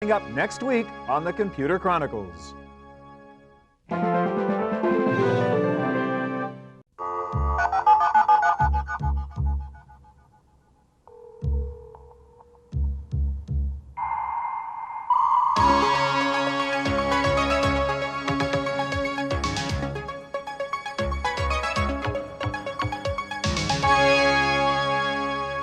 Coming up next week on the Computer Chronicles.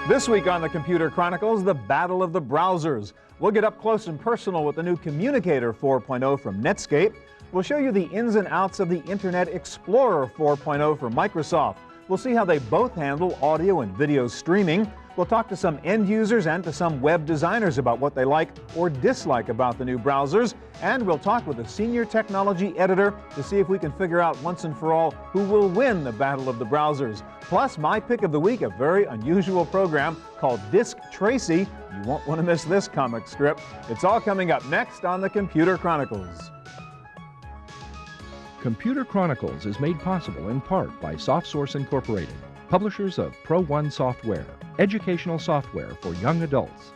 This week on the Computer Chronicles, the battle of the browsers. We'll get up close and personal with the new Communicator 4.0 from Netscape. We'll show you the ins and outs of the Internet Explorer 4.0 from Microsoft. We'll see how they both handle audio and video streaming. We'll talk to some end users and to some web designers about what they like or dislike about the new browsers. And we'll talk with a senior technology editor to see if we can figure out once and for all who will win the battle of the browsers. Plus, my pick of the week, a very unusual program called Disc Tracy. You won't want to miss this comic strip. It's all coming up next on the Computer Chronicles. Computer Chronicles is made possible in part by SoftSource Incorporated, publishers of Pro One software, educational software for young adults,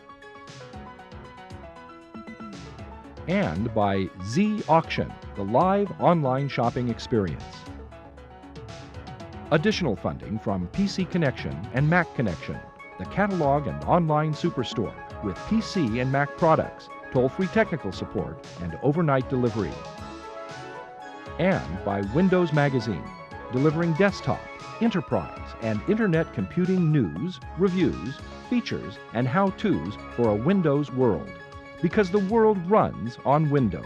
and by Z Auction, the live online shopping experience. Additional funding from PC Connection and Mac Connection, the catalog and online superstore with PC and Mac products, toll-free technical support, and overnight delivery. And by Windows Magazine, delivering desktop, enterprise, and internet computing news, reviews, features, and how-tos for a Windows world. Because the world runs on Windows.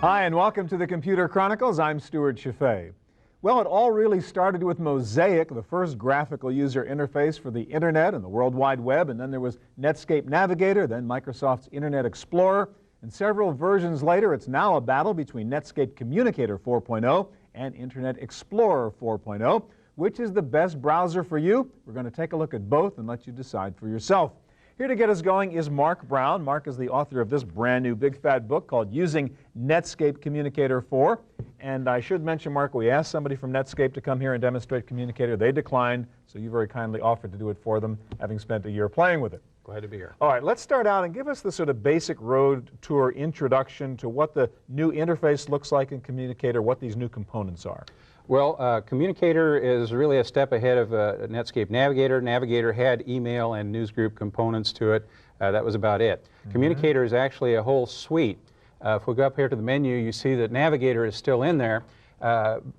Hi, and welcome to the Computer Chronicles. I'm Stewart Cheifet. Well, it all really started with Mosaic, the first graphical user interface for the Internet and the World Wide Web, and then there was Netscape Navigator, then Microsoft's Internet Explorer, and several versions later, it's now a battle between Netscape Communicator 4.0 and Internet Explorer 4.0. Which is the best browser for you? We're going to take a look at both and let you decide for yourself. Here to get us going is Mark Brown. Mark is the author of this brand new big fat book called Using Netscape Communicator 4. And I should mention, Mark, we asked somebody from Netscape to come here and demonstrate Communicator. They declined, so you very kindly offered to do it for them, having spent a year playing with it. Glad to be here. All right, let's start out and give us the sort of basic road tour introduction to what the new interface looks like in Communicator, what these new components are. Well, Communicator is really a step ahead of Netscape Navigator. Navigator had email and newsgroup components to it. That was about it. Communicator is actually a whole suite. If we go up here to the menu, you see that Navigator is still in there.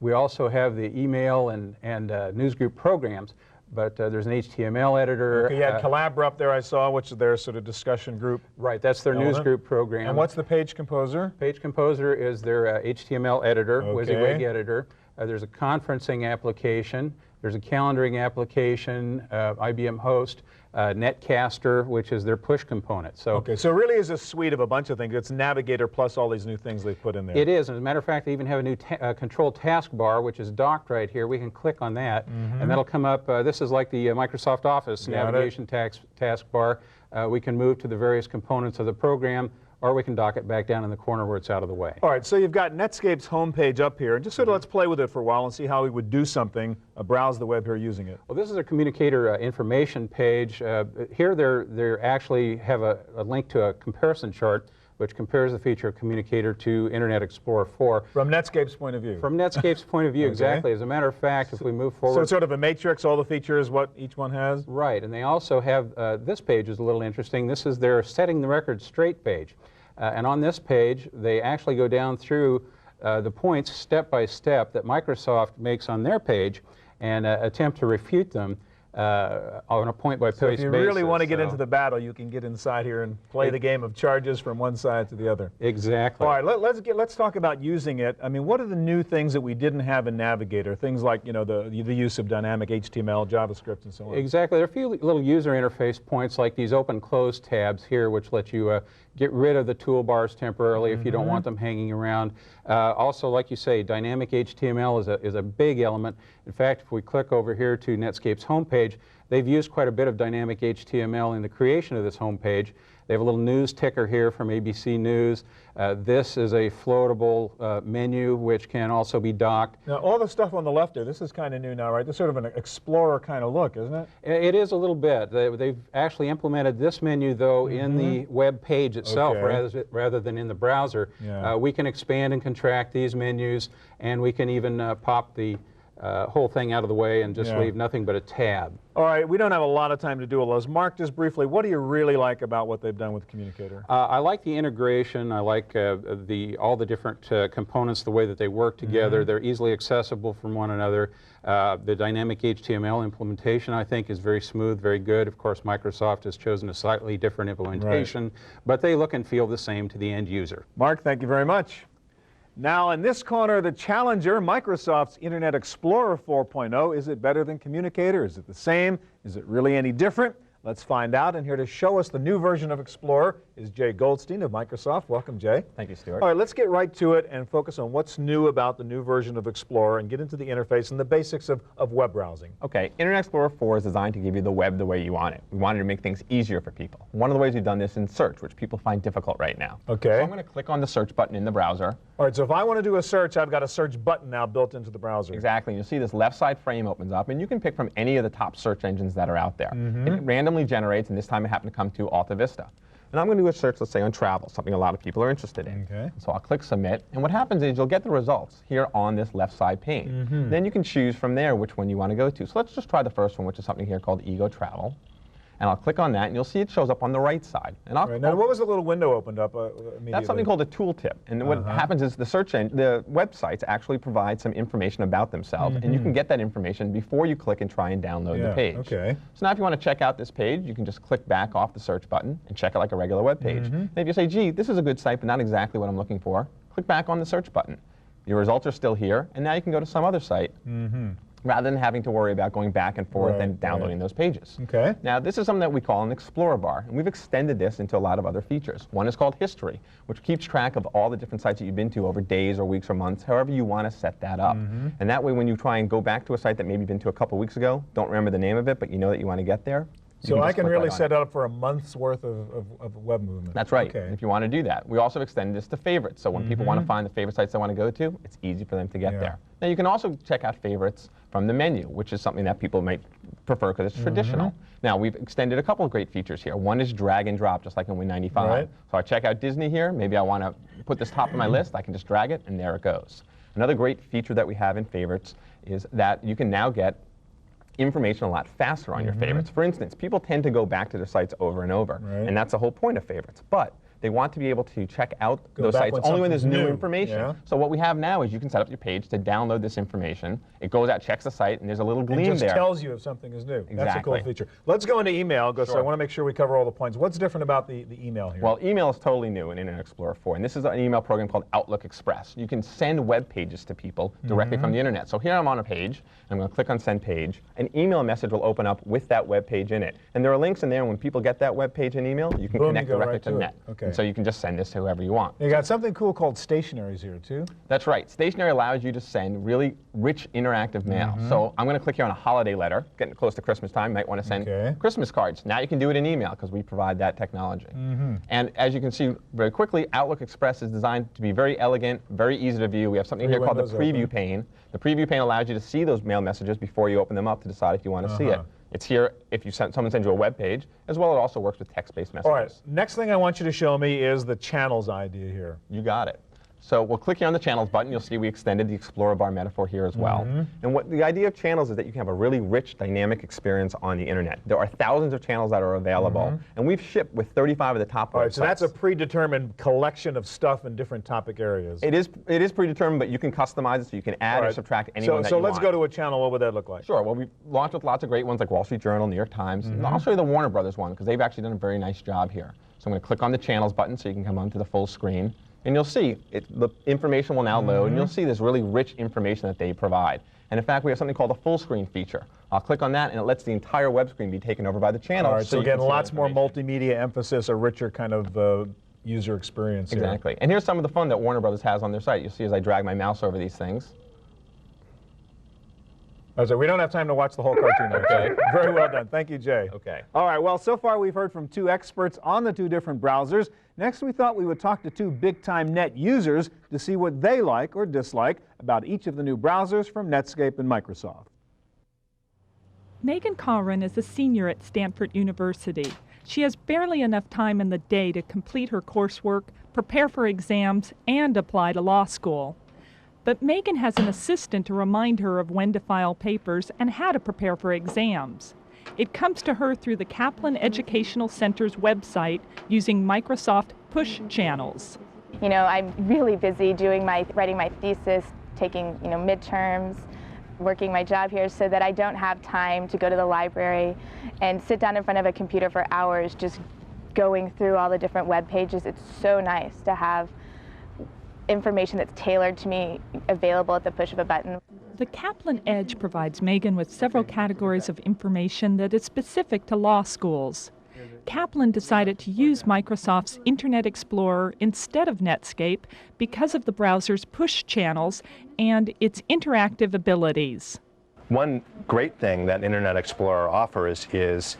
We also have the email and newsgroup programs, but there's an HTML editor. Okay, you had Collabra up there, I saw, which is their sort of discussion group. Right, that's their newsgroup program. And what's the Page Composer? Page Composer is their HTML editor, WYSIWYG editor. There's a conferencing application, there's a calendaring application, IBM Host, Netcaster, which is their push component. So okay, so it really is a suite of a bunch of things. It's Navigator plus all these new things they've put in there. It is. As a matter of fact, they even have a new control taskbar, which is docked right here. We can click on that, and that'll come up. This is like the Microsoft Office navigation taskbar. We can move to the various components of the program, or we can dock it back down in the corner where it's out of the way. All right, so you've got Netscape's homepage up here, and just sort of let's play with it for a while and see how we would do something, browse the web here using it. Well, this is a Communicator information page. Here they actually have a link to a comparison chart which compares the feature of Communicator to Internet Explorer 4. From Netscape's point of view. From Netscape's point of view, exactly. As a matter of fact, if we move forward... So it's sort of a matrix, all the features, what each one has? Right, and they also have, this page is a little interesting. This is their Setting the Record Straight page. And on this page, they actually go down through the points step by step that Microsoft makes on their page and attempt to refute them on a point-by-point basis. So if you really want to get into the battle, you can get inside here and play the game of charges from one side to the other. Exactly. All right, let's talk about using it. I mean, what are the new things that we didn't have in Navigator? Things like, you know, the use of dynamic HTML, JavaScript, and so on. Exactly. There are a few little user interface points like these open-close tabs here, which let you get rid of the toolbars temporarily if you don't want them hanging around. Also, like you say, dynamic HTML is a big element. In fact, if we click over here to Netscape's homepage, page. They've used quite a bit of dynamic HTML in the creation of this home page. They have a little news ticker here from ABC News. This is a floatable menu which can also be docked. Now, all the stuff on the left there, this is kind of new now, right? This is sort of an Explorer kind of look, isn't it? It is a little bit. They've actually implemented this menu, though, in the web page itself rather than in the browser. Yeah. We can expand and contract these menus, and we can even pop the whole thing out of the way and just leave nothing but a tab. All right, we don't have a lot of time to do all those. Mark, just briefly, what do you really like about what they've done with Communicator? I like the integration. I like all the different components, the way that they work together. They're easily accessible from one another. The dynamic HTML implementation, I think, is very smooth, very good. Of course, Microsoft has chosen a slightly different implementation, but they look and feel the same to the end user. Mark, thank you very much. Now, in this corner, the challenger, Microsoft's Internet Explorer 4.0. Is it better than Communicator? Is it the same? Is it really any different? Let's find out. And here to show us the new version of Explorer is Jay Goldstein of Microsoft. Welcome, Jay. Thank you, Stuart. All right, let's get right to it and focus on what's new about the new version of Explorer and get into the interface and the basics of web browsing. Okay, Internet Explorer 4 is designed to give you the web the way you want it. We wanted to make things easier for people. One of the ways we've done this in search, which people find difficult right now. Okay. So I'm going to click on the search button in the browser. All right, so if I want to do a search, I've got a search button now built into the browser. Exactly. You'll see this left side frame opens up, and you can pick from any of the top search engines that are out there. It randomly generates, and this time it happened to come to Alta Vista. And I'm going to do a search, let's say, on travel, something a lot of people are interested in. Okay. So I'll click Submit, and what happens is you'll get the results here on this left side pane. Then you can choose from there which one you want to go to. So let's just try the first one, which is something here called Ego Travel. And I'll click on that, and you'll see it shows up on the right side. And Right. Now, what was the little window opened up immediately? That's something called a tooltip. And what happens is the the websites actually provide some information about themselves, and you can get that information before you click and try and download the page. Okay. So now if you want to check out this page, you can just click back off the search button and check it like a regular web page. And if you say, gee, this is a good site, but not exactly what I'm looking for, click back on the search button. Your results are still here, and now you can go to some other site. Rather than having to worry about going back and forth and downloading those pages. Okay. Now, this is something that we call an Explorer bar, and we've extended this into a lot of other features. One is called History, which keeps track of all the different sites that you've been to over days or weeks or months, however you want to set that up. And that way, when you try and go back to a site that maybe you've been to a couple weeks ago, don't remember the name of it, but you know that you want to get there. So I can really set it up for a month's worth of web movement. That's right, Okay. if you want to do that. We also have extended this to favorites, so when people want to find the favorite sites they want to go to, it's easy for them to get there. Now you can also check out favorites from the menu, which is something that people might prefer because it's traditional. Now we've extended a couple of great features here. One is drag and drop, just like in Win95. Right. So I check out Disney here, maybe I want to put this top of my list, I can just drag it and there it goes. Another great feature that we have in favorites is that you can now get information a lot faster on your favorites. For instance, people tend to go back to their sites over and over, and that's the whole point of favorites. But they want to be able to check out those sites only when there's new information. So what we have now is you can set up your page to download this information. It goes out, checks the site, and there's a little gleam It just there. tells you if something is new. Exactly. That's a cool feature. Let's go into email because I want to make sure we cover all the points. What's different about the email here? Well, email is totally new in Internet Explorer 4, and this is an email program called Outlook Express. You can send web pages to people directly from the internet. So here I'm on a page, I'm going to click on Send Page. An email message will open up with that web page in it. And there are links in there, and when people get that web page in email, you can connect directly to the net. Okay. And so you can just send this to whoever you want. You got something cool called stationaries here, too. That's right. Stationery allows you to send really rich interactive mail. So I'm going to click here on a holiday letter. Getting close to Christmas time, you might want to send Christmas cards. Now you can do it in email because we provide that technology. And as you can see very quickly, Outlook Express is designed to be very elegant, very easy to view. We have something here called the preview pane. The preview pane allows you to see those mail messages before you open them up to decide if you want to see it. It's here if someone sends you a web page, as well it also works with text-based messages. All right, next thing I want you to show me is the channels idea here. You got it. So we'll click here on the channels button. You'll see we extended the Explorer bar metaphor here as well. And what the idea of channels is that you can have a really rich, dynamic experience on the internet. There are thousands of channels that are available, and we've shipped with 35 of the top websites. All right, so that's a predetermined collection of stuff in different topic areas. It is predetermined, but you can customize it so you can add or subtract anyone that you want. So let's go to a channel. What would that look like? Sure. Well, we've launched with lots of great ones like Wall Street Journal, New York Times. And I'll show you the Warner Brothers one because they've actually done a very nice job here. So I'm going to click on the channels button so you can come onto the full screen. And you'll see the information will now load, and you'll see this really rich information that they provide. And in fact, we have something called a full screen feature. I'll click on that, and it lets the entire web screen be taken over by the channel. All right, so again, lots more multimedia emphasis, a richer kind of user experience here. Exactly. And here's some of the fun that Warner Brothers has on their site. You'll see as I drag my mouse over these things. So we don't have time to watch the whole cartoon. Okay. Very well done. Thank you, Jay. Okay. All right. Well, so far we've heard from two experts on the two different browsers. Next, we thought we would talk to two big-time net users to see what they like or dislike about each of the new browsers from Netscape and Microsoft. Megan Colrin is a senior at Stanford University. She has barely enough time in the day to complete her coursework, prepare for exams, and apply to law school. But Megan has an assistant to remind her of when to file papers and how to prepare for exams. It comes to her through the Kaplan Educational Center's website using Microsoft push channels. You know, I'm really busy writing my thesis, taking, midterms, working my job here, so that I don't have time to go to the library and sit down in front of a computer for hours just going through all the different web pages. It's so nice to have information that's tailored to me available at the push of a button. The Kaplan Edge provides Megan with several categories of information that is specific to law schools. Kaplan decided to use Microsoft's Internet Explorer instead of Netscape because of the browser's push channels and its interactive abilities. One great thing that Internet Explorer offers is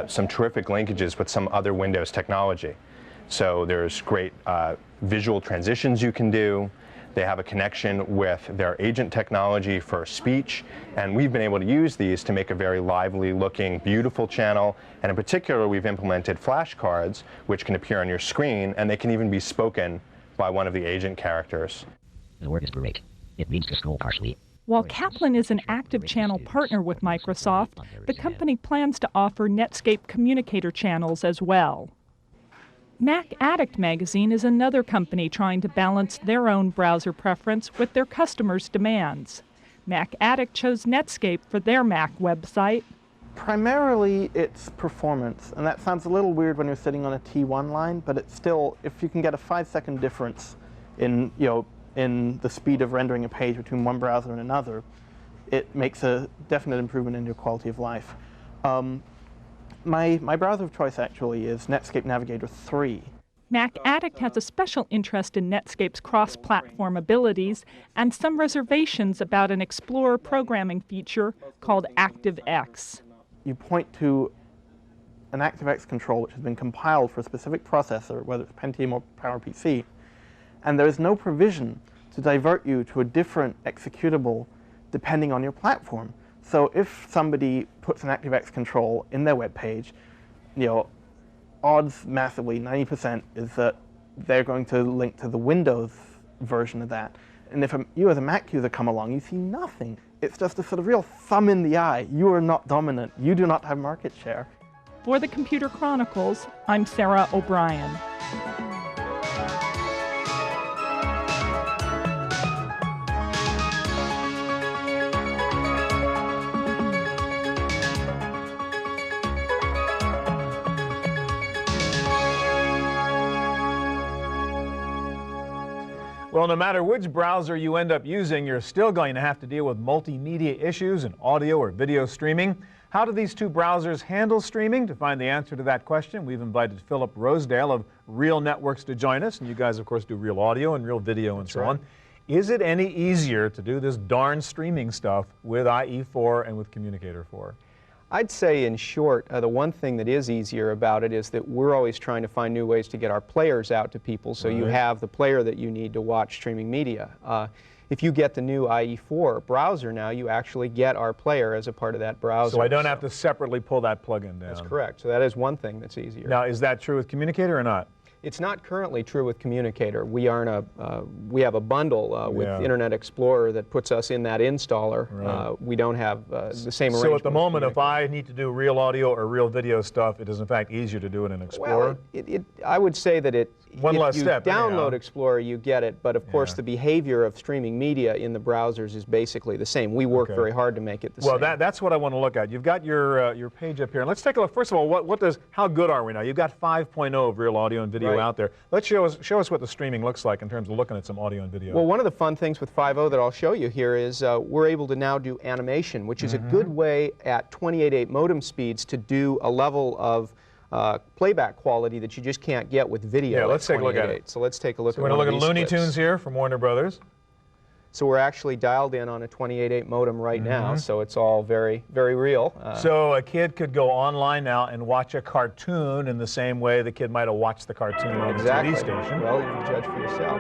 some terrific linkages with some other Windows technology. So there's great visual transitions you can do. They have a connection with their agent technology for speech, and we've been able to use these to make a very lively looking, beautiful channel. And in particular, we've implemented flashcards, which can appear on your screen, and they can even be spoken by one of the agent characters. The word is great. It means to scroll partially. While Kaplan is an active channel partner with Microsoft, the company plans to offer Netscape communicator channels as well. Mac Addict magazine is another company trying to balance their own browser preference with their customers' demands. Mac Addict chose Netscape for their Mac website. Primarily, it's performance, and that sounds a little weird when you're sitting on a T1 line, but it's still, if you can get a 5-second difference in, in the speed of rendering a page between one browser and another, it makes a definite improvement in your quality of life. My browser of choice actually is Netscape Navigator 3. Mac Addict has a special interest in Netscape's cross-platform abilities and some reservations about an Explorer programming feature called ActiveX. You point to an ActiveX control which has been compiled for a specific processor, whether it's Pentium or PowerPC, and there is no provision to divert you to a different executable depending on your platform. So if somebody puts an ActiveX control in their web page, odds massively, 90%, is that they're going to link to the Windows version of that. And if you as a Mac user come along, you see nothing. It's just a sort of real thumb in the eye. You are not dominant. You do not have market share. For the Computer Chronicles, I'm Sarah O'Brien. Well, no matter which browser you end up using, you're still going to have to deal with multimedia issues and audio or video streaming. How do these two browsers handle streaming? To find the answer to that question, we've invited Philip Rosedale of Real Networks to join us. And you guys, of course, do real audio and real video and so on. Is it any easier to do this darn streaming stuff with IE4 and with Communicator 4? I'd say, in short, the one thing that is easier about it is that we're always trying to find new ways to get our players out to people, so you have the player that you need to watch streaming media. If you get the new IE4 browser now, you actually get our player as a part of that browser. So I don't have to separately pull that plugin down. That's correct. So that is one thing that's easier. Now, is that true with Communicator or not? It's not currently true with Communicator. We aren't we have a bundle with Internet Explorer that puts us in that installer. Right. We don't have the same arrangement. So at the moment, if I need to do real audio or real video stuff, it is in fact easier to do it in Explorer? Well, I would say that if you download Explorer, you get it, but of course the behavior of streaming media in the browsers is basically the same. We work very hard to make it the same. Well, that's what I want to look at. You've got your page up here. And let's take a look. First of all, how good are we now? You've got 5.0 of real audio and video out there. Let's show us what the streaming looks like in terms of looking at some audio and video. Well, one of the fun things with 5.0 that I'll show you here is we're able to now do animation, which is a good way at 28.8 modem speeds to do a level of playback quality that you just can't get with video. Yeah, let's take a look at it. So let's take a look at one of these. We're going to look at Looney Tunes here from Warner Brothers. So we're actually dialed in on a 28.8 modem right now, so it's all very, very real. So a kid could go online now and watch a cartoon in the same way the kid might have watched the cartoon on the TV station. Well, you can judge for yourself.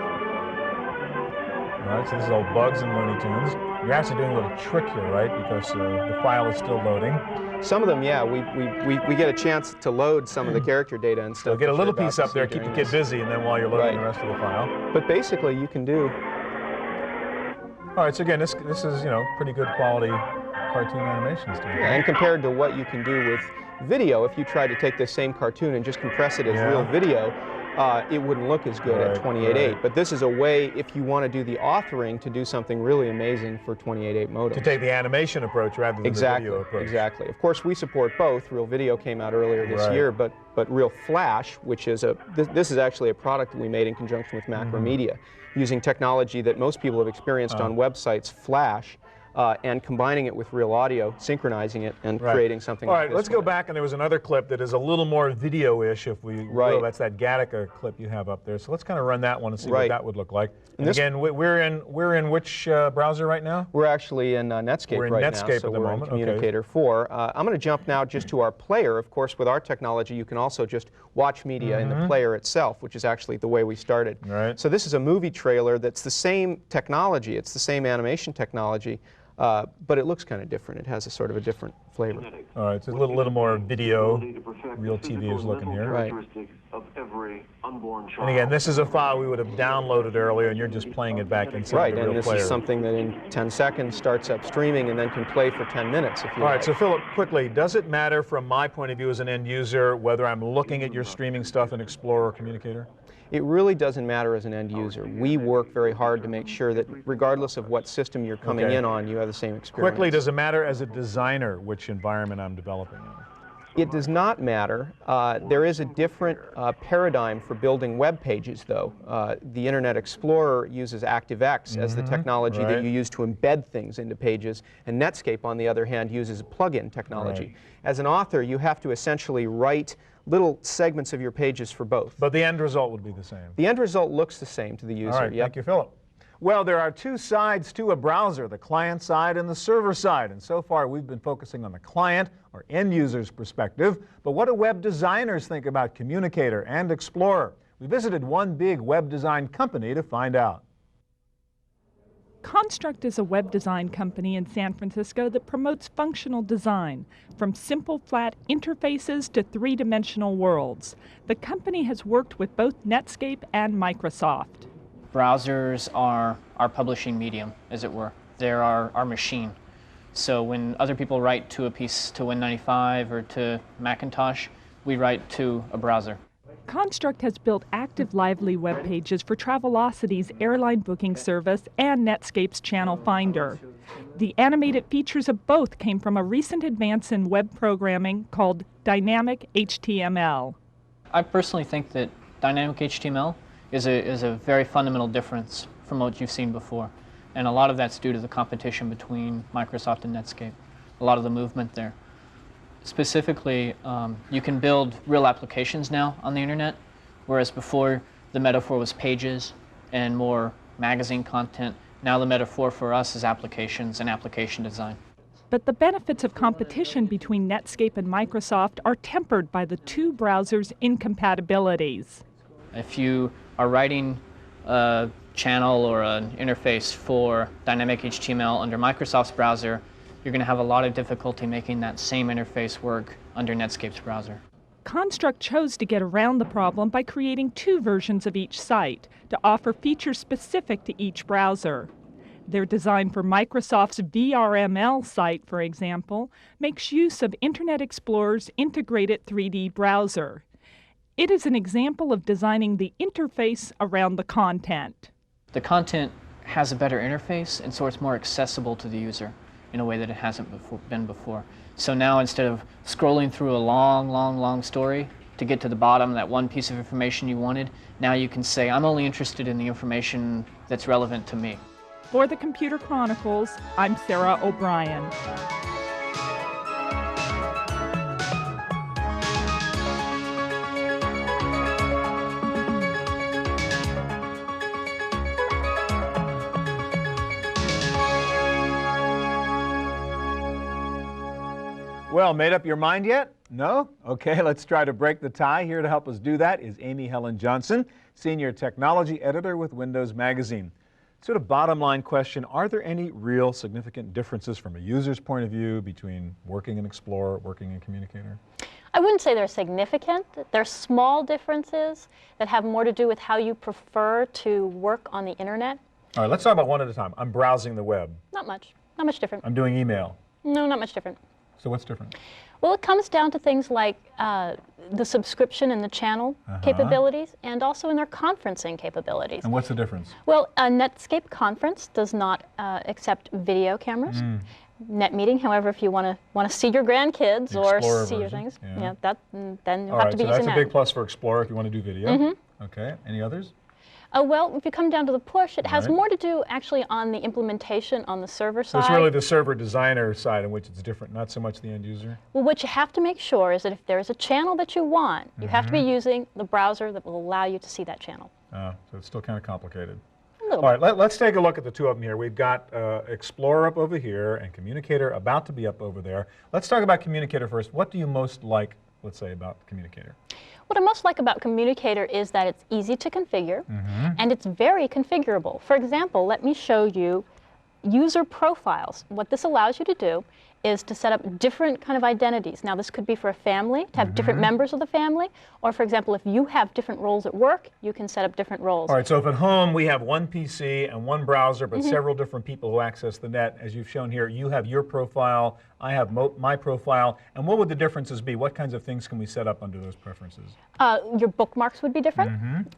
All right, so this is all Bugs and Looney Tunes. You're actually doing a little trick here, right? Because the file is still loading. Some of them, yeah, we get a chance to load some of the character data and stuff. So get a little piece up there, keep the kid busy, and then while you're loading the rest of the file. But basically, you can do. All right, so again, this is, you know, pretty good quality cartoon animation stuff. Yeah, and compared to what you can do with video, if you try to take this same cartoon and just compress it as real video, it wouldn't look as good at 28.8. But this is a way, if you want to do the authoring, to do something really amazing for 28.8 modems. To take the animation approach rather than the video approach. Exactly. Of course, we support both. Real Video came out earlier this year, but Real Flash, which is this is actually a product that we made in conjunction with Macromedia, using technology that most people have experienced on websites, Flash, and combining it with real audio, synchronizing it, and creating something All like right, this. let's go back, and there was another clip that is a little more video-ish, if we will. That's that Gattaca clip you have up there. So let's kind of run that one and see what that would look like. And again, we're in which browser right now? We're actually in Netscape right now. We're in Netscape at the moment. In Communicator 4. I'm going to jump now just to our player. Of course, with our technology, you can also just watch media in the player itself, which is actually the way we started. Right. So this is a movie trailer that's the same technology. It's the same animation technology. But it looks kind of different. It has a sort of a different flavor. All right, it's a little more video. Real TV is looking here. Right. And again, this is a file we would have downloaded earlier, and you're just playing it back inside the real and player. this is something that in 10 seconds starts up streaming and then can play for 10 minutes if you like. All right, so Philip, quickly, does it matter from my point of view as an end user whether I'm looking at your streaming stuff in Explorer or Communicator? It really doesn't matter as an end user. We work very hard to make sure that regardless of what system you're coming in on, you have the same experience. Quickly, does it matter as a designer which environment I'm developing in? It does not matter. There is a different paradigm for building web pages, though. The Internet Explorer uses ActiveX as the technology that you use to embed things into pages, and Netscape, on the other hand, uses plug-in technology. As an author, you have to essentially write little segments of your pages for both. But the end result would be the same. The end result looks the same to the user. All right, thank you, Philip. Well, there are two sides to a browser, the client side and the server side. And so far, we've been focusing on the client or end user's perspective. But what do web designers think about Communicator and Explorer? We visited one big web design company to find out. Construct is a web design company in San Francisco that promotes functional design, from simple flat interfaces to three-dimensional worlds. The company has worked with both Netscape and Microsoft. Browsers are our publishing medium, as it were. They're our machine. So when other people write to a piece to Win95 or to Macintosh, we write to a browser. Construct has built active Lively web pages for Travelocity's airline booking service and Netscape's Channel Finder. The animated features of both came from a recent advance in web programming called dynamic HTML. I personally think that dynamic HTML is a very fundamental difference from what you've seen before. And a lot of that's due to the competition between Microsoft and Netscape, a lot of the movement there. Specifically, you can build real applications now on the internet, whereas before the metaphor was pages and more magazine content. Now the metaphor for us is applications and application design. But the benefits of competition between Netscape and Microsoft are tempered by the two browsers' incompatibilities. If you are writing a channel or an interface for dynamic HTML under Microsoft's browser, you're going to have a lot of difficulty making that same interface work under Netscape's browser. Construct chose to get around the problem by creating two versions of each site to offer features specific to each browser. Their design for Microsoft's VRML site, for example, makes use of Internet Explorer's integrated 3D browser. It is an example of designing the interface around the content. The content has a better interface, and so it's more accessible to the user in a way that it hasn't been before. So now instead of scrolling through a long story to get to the bottom of that one piece of information you wanted, now you can say, I'm only interested in the information that's relevant to me. For the Computer Chronicles, I'm Sarah O'Brien. Well, made up your mind yet? No? Okay, let's try to break the tie. Here to help us do that is Amy Helen Johnson, Senior Technology Editor with Windows Magazine. Sort of bottom line question, are there any real significant differences from a user's point of view between working in Explorer, working in Communicator? I wouldn't say they're significant. They're small differences that have more to do with how you prefer to work on the internet. All right, let's talk about one at a time. I'm browsing the web. Not much. Not much different. I'm doing email. No, not much different. So what's different? Well, it comes down to things like the subscription and the channel capabilities, and also in their conferencing capabilities. And what's the difference? Well, a Netscape conference does not accept video cameras. NetMeeting, however, if you want to see your grandkids or see your things, then you'll have to be using that. That's a big plus for Explorer if you want to do video. Okay, any others? Well, if you come down to the push, it has more to do actually on the implementation on the server side. So it's really the server designer side in which it's different, not so much the end user? Well, what you have to make sure is that if there is a channel that you want, you have to be using the browser that will allow you to see that channel. So it's still kind of complicated. All right, let's take a look at the two of them here. We've got Explorer up over here and Communicator about to be up over there. Let's talk about Communicator first. What do you most like, let's say, about Communicator? What I most like about Communicator is that it's easy to configure and it's very configurable. For example, let me show you user profiles. What this allows you to do is to set up different kind of identities. Now, this could be for a family, to have different members of the family, or for example, if you have different roles at work, you can set up different roles. All right, so if at home we have one PC and one browser, but several different people who access the net, as you've shown here, you have your profile, I have my profile, and what would the differences be? What kinds of things can we set up under those preferences? Your bookmarks would be different,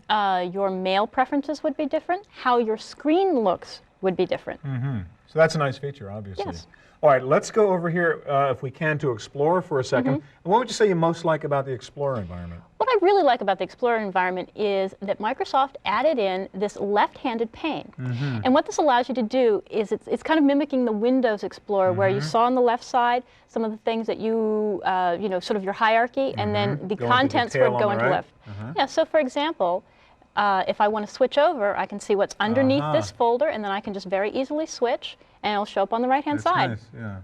your mail preferences would be different, how your screen looks would be different. So that's a nice feature, obviously. Yes. All right, let's go over here, if we can, to Explorer for a second. And what would you say you most like about the Explorer environment? What I really like about the Explorer environment is that Microsoft added in this left-handed pane. And what this allows you to do is it's kind of mimicking the Windows Explorer, where you saw on the left side some of the things that you know, sort of your hierarchy, and then the contents would go into left. Yeah, so for example, if I want to switch over, I can see what's underneath this folder, and then I can just very easily switch, and it'll show up on the right-hand side. Nice, yeah.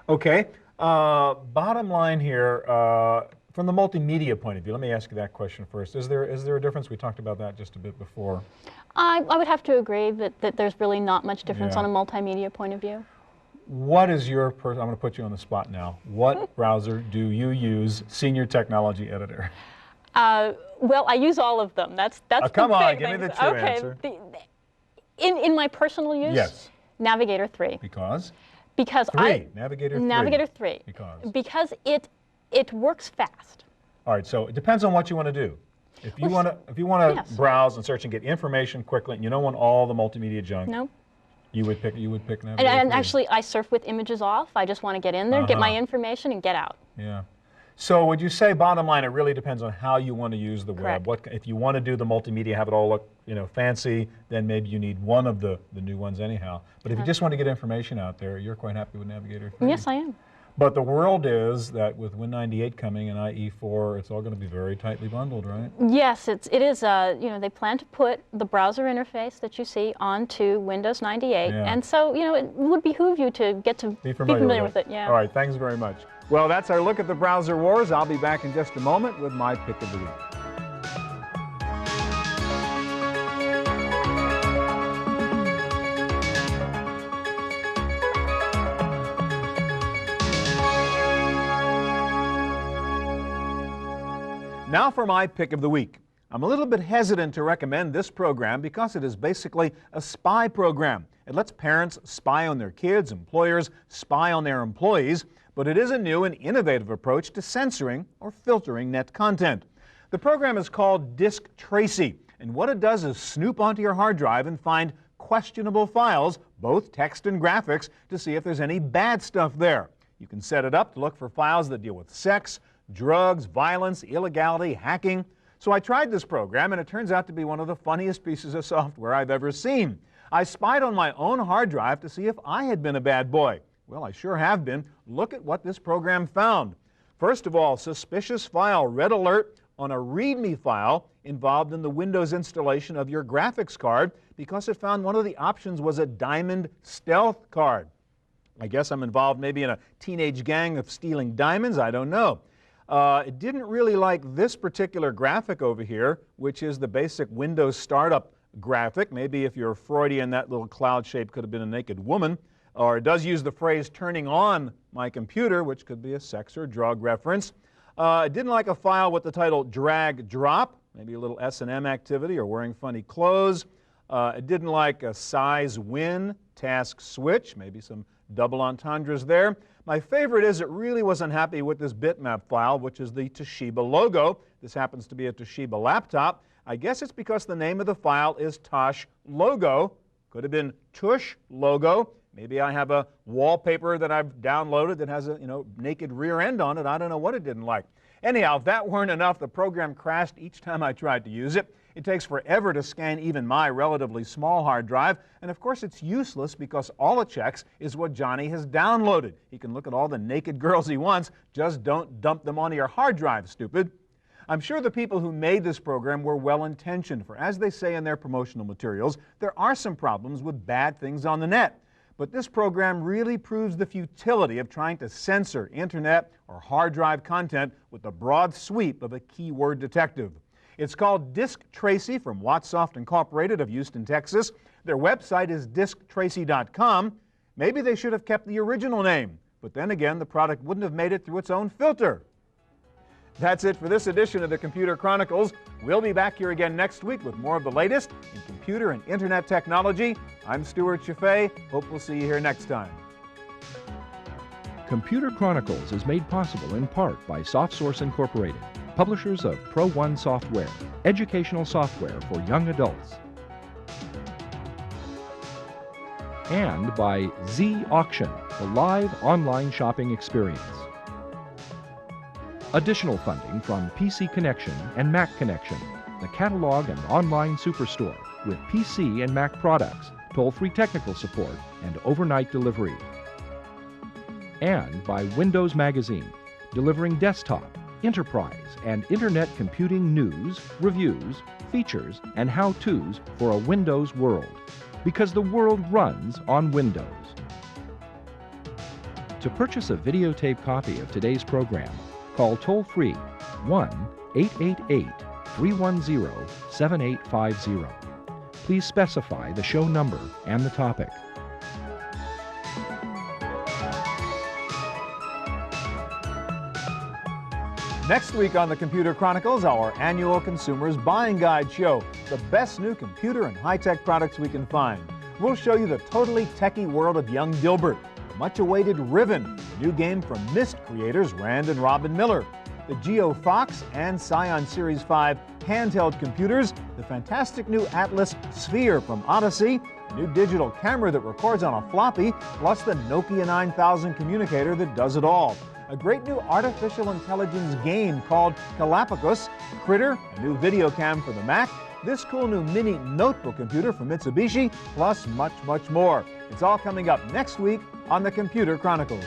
Okay, bottom line here, from the multimedia point of view, let me ask you that question first. Is there a difference? We talked about that just a bit before. I would have to agree that there's really not much difference on a multimedia point of view. What is your, I'm going to put you on the spot now. What browser do you use, Senior Technology Editor? Well, I use all of them. That's come the on, big give me thing. the true answer. In my personal use, Navigator 3. Because? Because Navigator 3. Navigator 3. Because it works fast. All right, so it depends on what you want to do. If you want to browse and search and get information quickly, and you don't want all the multimedia junk. No. You would pick Navigator 3. And actually, I surf with images off. I just want to get in there, get my information, and get out. Yeah. So would you say, bottom line, it really depends on how you want to use the web. If you want to do the multimedia, have it all look, fancy, then maybe you need one of the new ones anyhow. But if you just want to get information out there, you're quite happy with Navigator 3. Yes, I am. But the world is that with Win98 coming and IE4, it's all going to be very tightly bundled, right? Yes, it is. They plan to put the browser interface that you see onto Windows 98, and so it would behoove you to get to be familiar with it. Yeah. All right, thanks very much. Well, that's our look at the browser wars. I'll be back in just a moment with my pick of the week. Now for my pick of the week. I'm a little bit hesitant to recommend this program because it is basically a spy program. It lets parents spy on their kids, employers spy on their employees, but it is a new and innovative approach to censoring or filtering net content. The program is called Disk Tracy, and what it does is snoop onto your hard drive and find questionable files, both text and graphics, to see if there's any bad stuff there. You can set it up to look for files that deal with sex, drugs, violence, illegality, hacking. So I tried this program, and it turns out to be one of the funniest pieces of software I've ever seen. I spied on my own hard drive to see if I had been a bad boy. Well, I sure have been. Look at what this program found. First of all, suspicious file, red alert on a README file involved in the Windows installation of your graphics card because it found one of the options was a Diamond Stealth card. I guess I'm involved maybe in a teenage gang of stealing diamonds. I don't know. It didn't really like this particular graphic over here, which is the basic Windows startup graphic. Maybe if you're Freudian, that little cloud shape could have been a naked woman. Or it does use the phrase turning on my computer, which could be a sex or drug reference. It didn't like a file with the title drag drop, maybe a little S&M activity or wearing funny clothes. It didn't like a size win, task switch, maybe some double entendres there. My favorite is it really was unhappy with this bitmap file, which is the Toshiba logo. This happens to be a Toshiba laptop. I guess it's because the name of the file is Tosh Logo. Could have been Tush Logo. Maybe I have a wallpaper that I've downloaded that has a naked rear end on it. I don't know what it didn't like. Anyhow, if that weren't enough, the program crashed each time I tried to use it. It takes forever to scan even my relatively small hard drive, and of course it's useless because all it checks is what Johnny has downloaded. He can look at all the naked girls he wants, just don't dump them onto your hard drive, stupid. I'm sure the people who made this program were well-intentioned, for as they say in their promotional materials, there are some problems with bad things on the net. But this program really proves the futility of trying to censor internet or hard drive content with the broad sweep of a keyword detective. It's called Disk Tracy from Wattsoft Incorporated of Houston, Texas. Their website is disktracy.com. Maybe they should have kept the original name, but then again, the product wouldn't have made it through its own filter. That's it for this edition of the Computer Chronicles. We'll be back here again next week with more of the latest in computer and internet technology. I'm Stewart Cheifet. Hope we'll see you here next time. Computer Chronicles is made possible in part by SoftSource Incorporated, publishers of Pro1 software, educational software for young adults, and by Z Auction, the live online shopping experience. Additional funding from PC Connection and Mac Connection, the catalog and online superstore with PC and Mac products, toll-free technical support, and overnight delivery. And by Windows Magazine, delivering desktop, enterprise, and internet computing news, reviews, features, and how-tos for a Windows world, because the world runs on Windows. To purchase a videotape copy of today's program, call toll-free 1-888-310-7850. Please specify the show number and the topic. Next week on the Computer Chronicles, our annual Consumers Buying Guide show, the best new computer and high-tech products we can find. We'll show you the totally techie world of young Dilbert, the much-awaited Riven, a new game from Myst creators Rand and Robin Miller, the Geo Fox and Scion Series 5 handheld computers, the fantastic new Atlas Sphere from Odyssey, a new digital camera that records on a floppy, plus the Nokia 9000 communicator that does it all. A great new artificial intelligence game called Galapagos, Critter, a new video cam for the Mac, this cool new mini notebook computer from Mitsubishi, plus much, much more. It's all coming up next week on the Computer Chronicles.